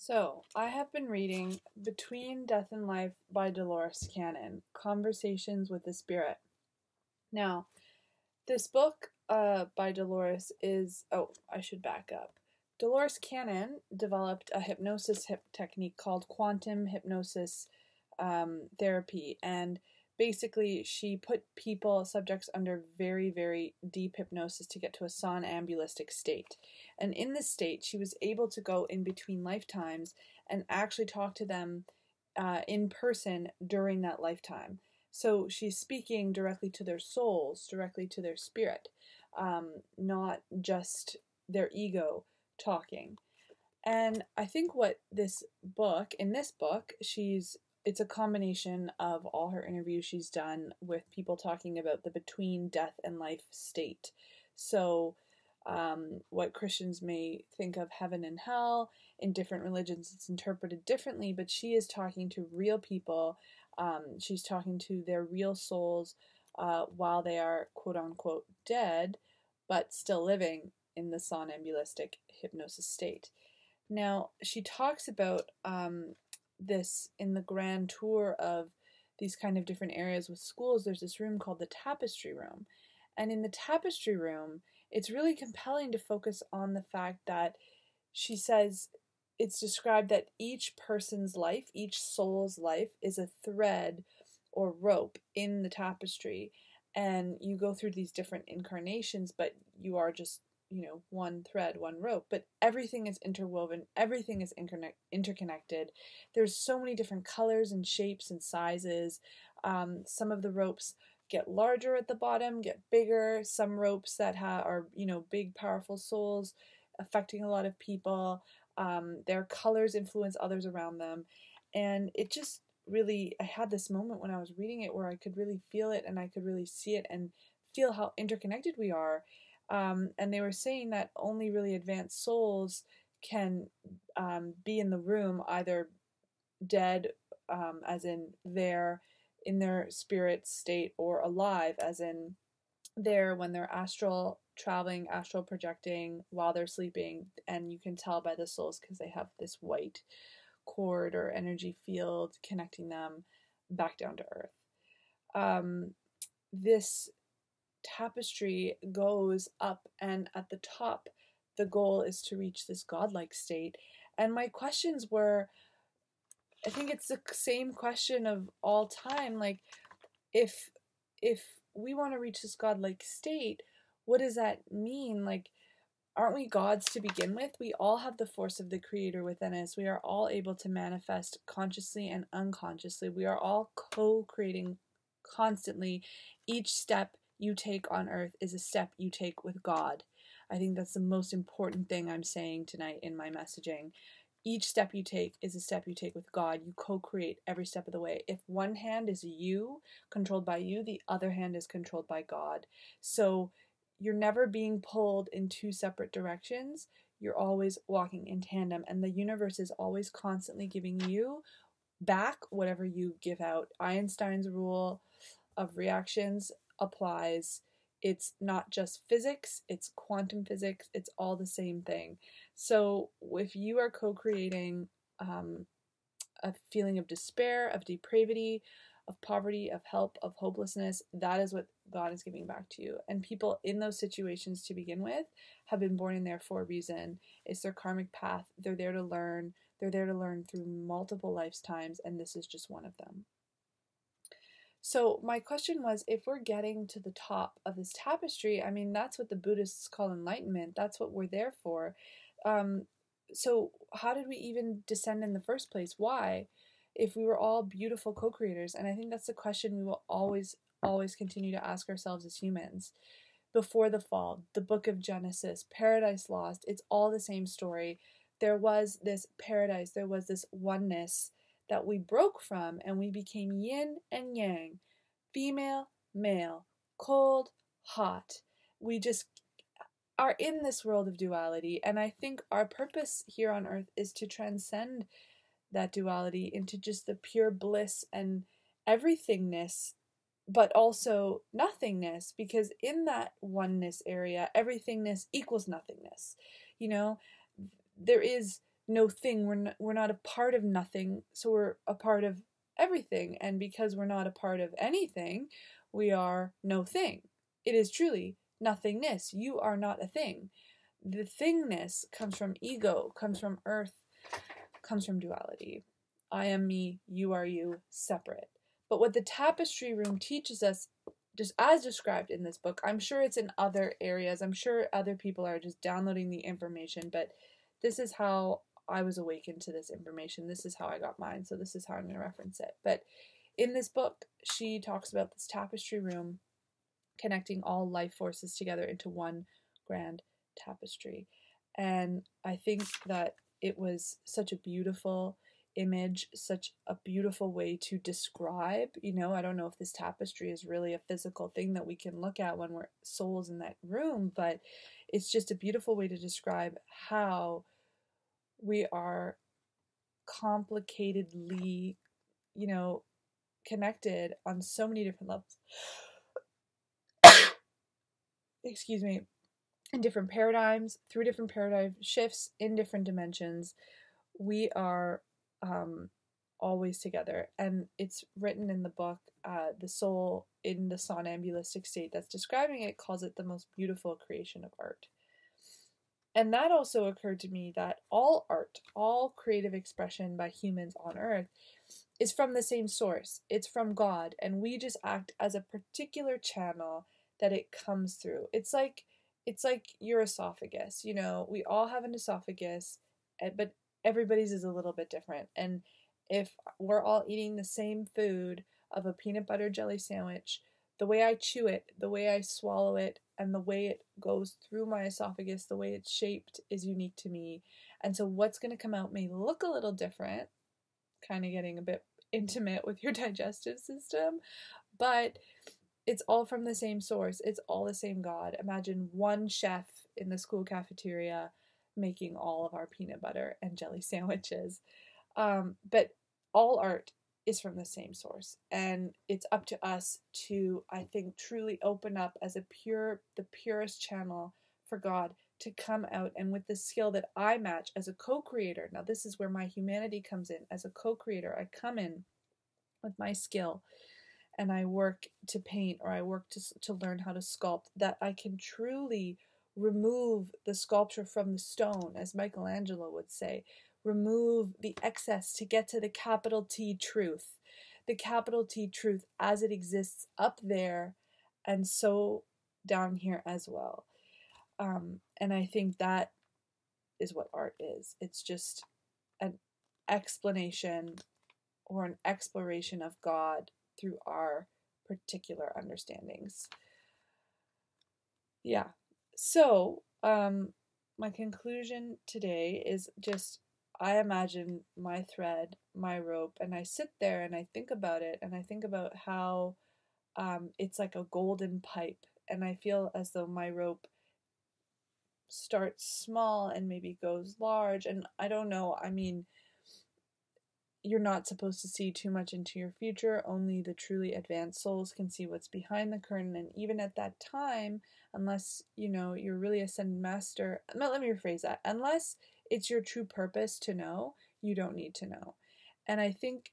So, I have been reading Between Death and Life by Dolores Cannon, Conversations with the Spirit. Now, this book by Dolores is, I should back up. Dolores Cannon developed a hypnosis technique called quantum hypnosis therapy, and basically she put subjects under very, very deep hypnosis to get to a somnambulistic state. And in this state, she was able to go in between lifetimes and actually talk to them in person during that lifetime. So she's speaking directly to their souls, directly to their spirit, not just their ego talking. And I think what in this book, it's a combination of all her interviews she's done with people talking about the between death and life state. So, what Christians may think of heaven and hell, in different religions it's interpreted differently, but she is talking to real people. She's talking to their real souls while they are quote unquote dead, but still living in the somnambulistic hypnosis state. Now, she talks about this in the grand tour of these kind of different areas with schools. There's this room called the Tapestry room. And in the Tapestry room, it's really compelling to focus on the fact that she says it's described that each person's life, each soul's life, is a thread or rope in the tapestry. And you go through these different incarnations, but you are just one thread, one rope, but everything is interwoven, everything is interconnected. There's so many different colors and shapes and sizes. Some of the ropes get larger at the bottom, get bigger. Some ropes that are, big, powerful souls affecting a lot of people. Their colors influence others around them. And it just really, I had this moment when I was reading it where I could really feel it and I could really see it and feel how interconnected we are. And they were saying that only really advanced souls can be in the room, either dead, as in they're in their spirit state, or alive, as in they're when they're astral traveling, astral projecting while they're sleeping. And you can tell by the souls because they have this white cord or energy field connecting them back down to earth. This tapestry goes up, and at the top the goal is to reach this godlike state. And my questions were, I think it's the same question of all time, like if we want to reach this godlike state, what does that mean? Like, aren't we gods to begin with? We all have the force of the Creator within us. We are all able to manifest consciously and unconsciously. We are all co-creating constantly. Each step you take on earth is a step you take with God. I think that's the most important thing I'm saying tonight in my messaging. Each step you take is a step you take with God. You co-create every step of the way. If one hand is you, controlled by you, the other hand is controlled by God. So you're never being pulled in two separate directions. You're always walking in tandem, and the universe is always constantly giving you back whatever you give out. Einstein's rule of reactions applies. It's not just physics, it's quantum physics, it's all the same thing. So if you are co-creating a feeling of despair, of depravity, of poverty, of help, of hopelessness, that is what God is giving back to you. And people in those situations to begin with have been born in there for a reason. It's their karmic path. They're there to learn. They're there to learn through multiple lifetimes, and this is just one of them. So my question was, if we're getting to the top of this tapestry, I mean, that's what the Buddhists call enlightenment. That's what we're there for. So how did we even descend in the first place? Why? If we were all beautiful co-creators. And I think that's the question we will always continue to ask ourselves as humans. Before the fall, the book of Genesis, Paradise Lost, it's all the same story. There was this paradise, there was this oneness that we broke from, and we became yin and yang, female, male, cold, hot. We just are in this world of duality, and I think our purpose here on earth is to transcend that duality into just the pure bliss and everythingness, but also nothingness, because in that oneness area, everythingness equals nothingness. There is no thing. We're not a part of nothing, so we're a part of everything. And because we're not a part of anything, we are no thing. It is truly nothingness. You are not a thing. The thingness comes from ego, comes from earth, comes from duality. I am me, you are you, separate. But what the tapestry room teaches us, just as described in this book, I'm sure it's in other areas, I'm sure other people are just downloading the information, but this is how I was awakened to this information. This is how I got mine, so this is how I'm going to reference it. But in this book, she talks about this tapestry room connecting all life forces together into one grand tapestry. And I think that it was such a beautiful image, such a beautiful way to describe, I don't know if this tapestry is really a physical thing that we can look at when we're souls in that room, but it's just a beautiful way to describe how we are complicatedly, connected on so many different levels. Excuse me. In different paradigms, through different paradigm shifts, in different dimensions, we are always together. And it's written in the book, the soul in the somnambulistic state that's describing it calls it the most beautiful creation of art. And that also occurred to me that all art, all creative expression by humans on earth is from the same source. It's from God, and we just act as a particular channel that it comes through. It's like your esophagus. We all have an esophagus, but everybody's is a little bit different. And if we're all eating the same food of a peanut butter jelly sandwich, the way I chew it, the way I swallow it, and the way it goes through my esophagus, the way it's shaped is unique to me. And so what's going to come out may look a little different, kind of getting a bit intimate with your digestive system, but it's all from the same source. It's all the same God. Imagine one chef in the school cafeteria making all of our peanut butter and jelly sandwiches. But all art is from the same source. And it's up to us to, I think, truly open up as the purest channel for God to come out. And with the skill that I match as a co-creator, now this is where my humanity comes in. As a co-creator, I come in with my skill and I work to paint, or I work to learn how to sculpt, that I can truly remove the sculpture from the stone, as Michelangelo would say, remove the excess to get to the capital T truth, the capital T truth as it exists up there and so down here as well. And I think that is what art is. It's just an explanation or an exploration of God through our particular understandings. Yeah. So, my conclusion today is just, I imagine my thread, my rope, and I sit there and I think about it, and I think about how it's like a golden pipe, and I feel as though my rope starts small and maybe goes large, and I don't know, I mean, you're not supposed to see too much into your future. Only the truly advanced souls can see what's behind the curtain. And even at that time, unless, you're really ascended master, no, let me rephrase that. Unless it's your true purpose to know, you don't need to know. And I think,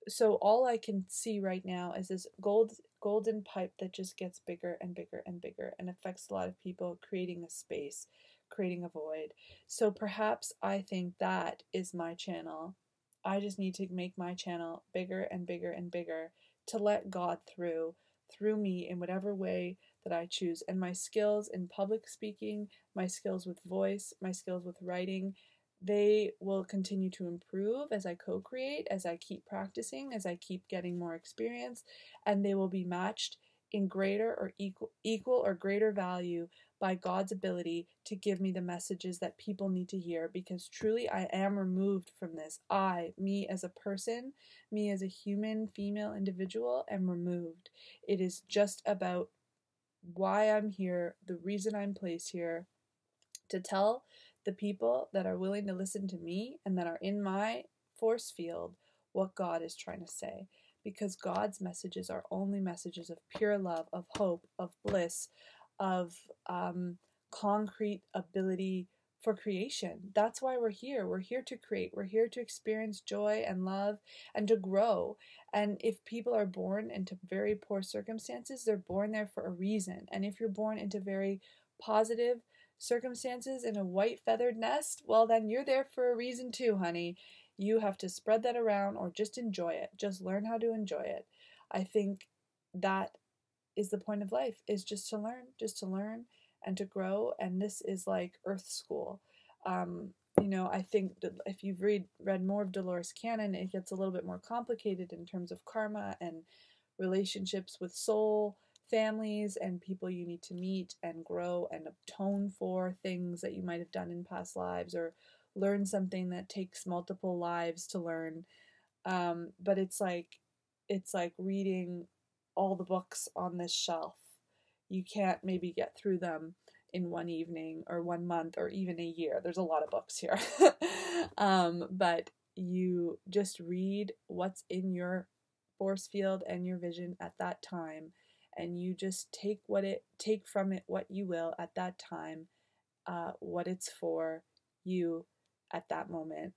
so all I can see right now is this golden pipe that just gets bigger and bigger and bigger and affects a lot of people, creating a space, creating a void. So perhaps I think that is my channel. I just need to make my channel bigger and bigger and bigger to let God through me in whatever way that I choose. And my skills in public speaking, my skills with voice, my skills with writing, they will continue to improve as I co-create, as I keep practicing, as I keep getting more experience, and they will be matched in greater or equal or greater value by God's ability to give me the messages that people need to hear, because truly I am removed from this. Me as a person, me as a human female individual, am removed. It is just about why I'm here, the reason I'm placed here, to tell the people that are willing to listen to me and that are in my force field what God is trying to say. Because God's messages are only messages of pure love, of hope, of bliss, of concrete ability for creation. That's why we're here. We're here to create. We're here to experience joy and love and to grow. And if people are born into very poor circumstances, they're born there for a reason. And if you're born into very positive circumstances in a white feathered nest, well, then you're there for a reason too, honey. You have to spread that around or just enjoy it. Just learn how to enjoy it. I think that is the point of life, is just to learn and to grow. And this is like Earth School. I think that if you've read more of Dolores Cannon, it gets a little bit more complicated in terms of karma and relationships with soul, families, and people you need to meet and grow and atone for things that you might have done in past lives, or learn something that takes multiple lives to learn. But it's like reading all the books on this shelf. You can't maybe get through them in one evening or 1 month or even a year. There's a lot of books here. But you just read what's in your force field and your vision at that time, and you just take from it what you will at that time, what it's for you at that moment,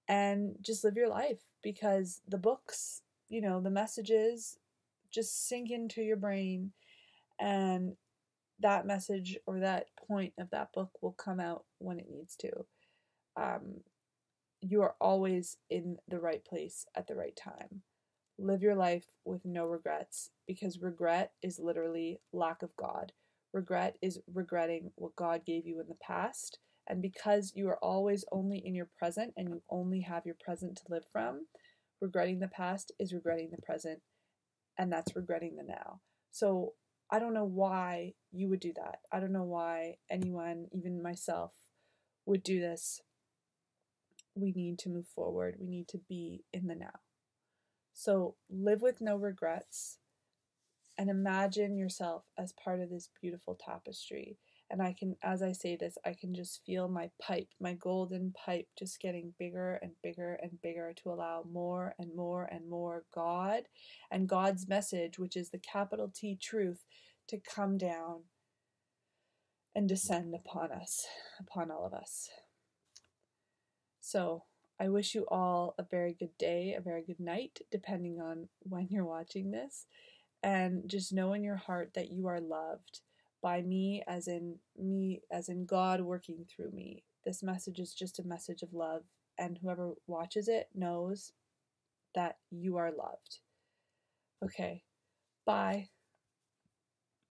and just live your life, because the books, the messages just sink into your brain, and that message or that point of that book will come out when it needs to. You are always in the right place at the right time. Live your life with no regrets, because regret is literally lack of God. Regret is regretting what God gave you in the past. And because you are always only in your present and you only have your present to live from, regretting the past is regretting the present, and that's regretting the now. So I don't know why you would do that. I don't know why anyone, even myself, would do this. We need to move forward. We need to be in the now. So live with no regrets and imagine yourself as part of this beautiful tapestry. And I can, as I say this, I can just feel my pipe, my golden pipe, just getting bigger and bigger and bigger to allow more and more and more God and God's message, which is the capital T truth, to come down and descend upon us, upon all of us. So I wish you all a very good day, a very good night, depending on when you're watching this. And just know in your heart that you are loved by me, as in God working through me. This message is just a message of love, and whoever watches it knows that you are loved. Okay, bye.